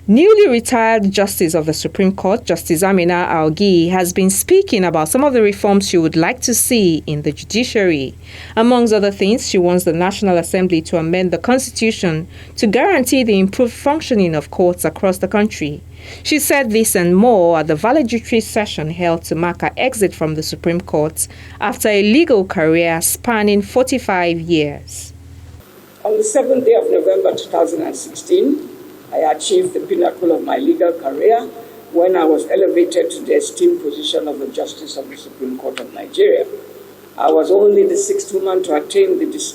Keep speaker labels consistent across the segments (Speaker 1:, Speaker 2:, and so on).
Speaker 1: Newly retired Justice of the Supreme Court, Justice Amina Augie, has been speaking about some of the reforms she would like to see in the judiciary. Amongst other things, she wants the National Assembly to amend the Constitution to guarantee the improved functioning of courts across the country. She said this and more at the valedictory session held to mark her exit from the Supreme Court after a legal career spanning 45 years.
Speaker 2: On the 7th day of November 2016, I achieved the pinnacle of my legal career when I was elevated to the esteemed position of the Justice of the Supreme Court of Nigeria. I was only the sixth woman to attain this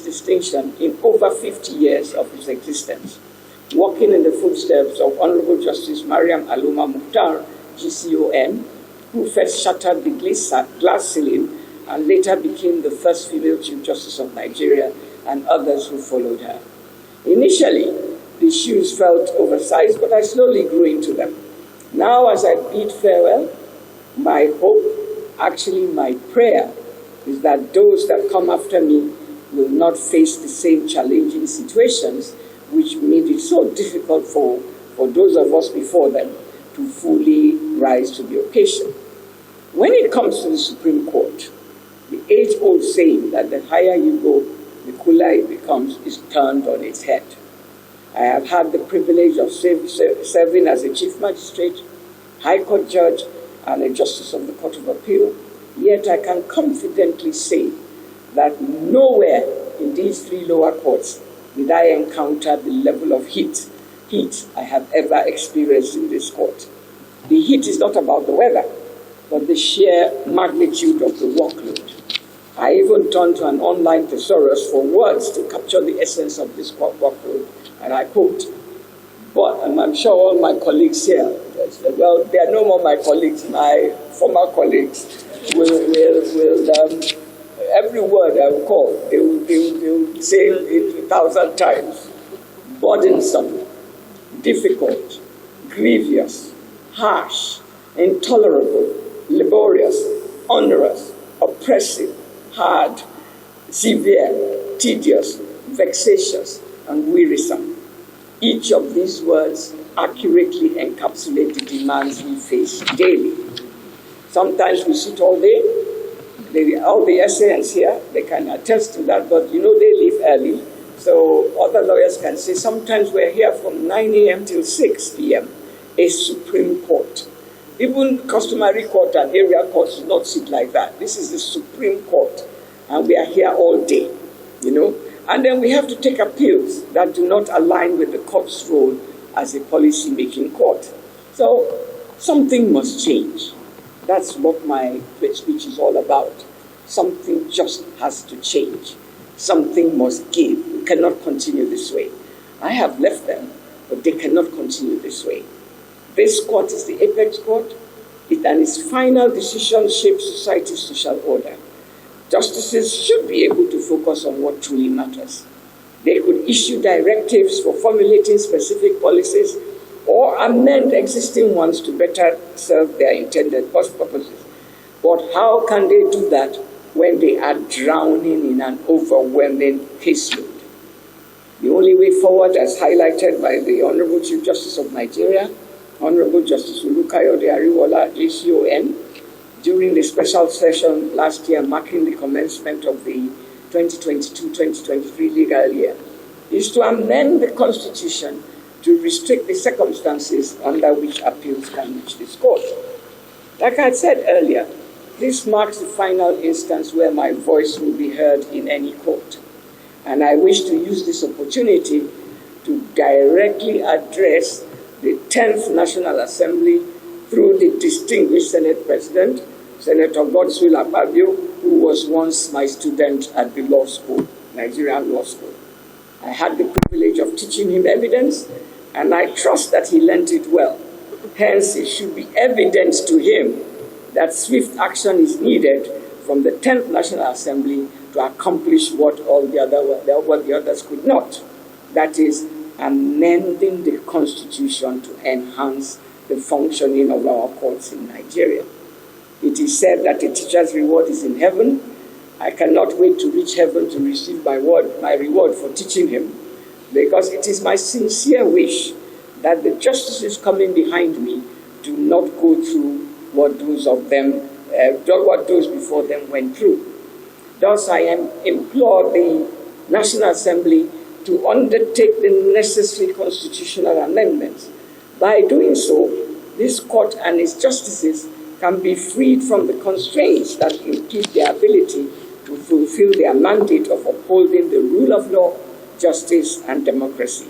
Speaker 2: distinction in over 50 years of its existence, walking in the footsteps of Honorable Justice Mariam Aloma Mukhtar, GCON, who first shattered the glass ceiling and later became the first female Chief Justice of Nigeria, and others who followed her. Initially, the shoes felt oversized, but I slowly grew into them. Now, as I bid farewell, my hope, actually my prayer, is that those that come after me will not face the same challenging situations which made it so difficult for those of us before them to fully rise to the occasion. When it comes to the Supreme Court, the age-old saying that the higher you go, the cooler it becomes is turned on its head. I have had the privilege of serving as a Chief Magistrate, High Court Judge, and a Justice of the Court of Appeal, yet I can confidently say that nowhere in these three lower courts did I encounter the level of heat I have ever experienced in this court. The heat is not about the weather, but the sheer magnitude of the workload. I even turned to an online thesaurus for words to capture the essence of this workload, and I quote, but, and I'm sure all my colleagues here, well, they are no more my colleagues, my former colleagues, will every word I will call, they will say it 1,000 times. Burdensome, difficult, grievous, harsh, intolerable, laborious, onerous, oppressive, hard, severe, tedious, vexatious, and wearisome. Each of these words accurately encapsulate the demands we face daily. Sometimes we sit all day. All the SANs here, they can attest to that, but you know they leave early. So other lawyers can say sometimes we're here from 9 a.m. till 6 p.m. A Supreme Court. Even customary court and area courts do not sit like that. This is the Supreme Court, and we are here all day, you know. And then we have to take appeals that do not align with the court's role as a policy-making court. So something must change. That's what my speech is all about. Something just has to change. Something must give. We cannot continue this way. I have left them, but they cannot continue this way. This court is the apex court, and its final decision shapes society's social order. Justices should be able to focus on what truly matters. They could issue directives for formulating specific policies or amend existing ones to better serve their intended purposes. But how can they do that when they are drowning in an overwhelming caseload? The only way forward, as highlighted by the Honorable Chief Justice of Nigeria, Honorable Justice Olukayode Ariwola, GCON, during the special session last year marking the commencement of the 2022-2023 legal year, is to amend the Constitution to restrict the circumstances under which appeals can reach this court. Like I said earlier, this marks the final instance where my voice will be heard in any court. And I wish to use this opportunity to directly address the 10th National Assembly through the distinguished Senate President, Senator Godswill Akpabio, who was once my student at the law school, Nigerian Law School. I had the privilege of teaching him evidence, and I trust that he learned it well. Hence, it should be evident to him that swift action is needed from the 10th National Assembly to accomplish what the others could not. That is, amending the Constitution to enhance the functioning of our courts in Nigeria. It is said that a teacher's reward is in heaven. I cannot wait to reach heaven to receive my reward for teaching him, because it is my sincere wish that the justices coming behind me do not go through what those before them went through. Thus, I implore the National Assembly to undertake the necessary constitutional amendments. By doing so, this court and its justices can be freed from the constraints that impede their ability to fulfill their mandate of upholding the rule of law, justice, and democracy.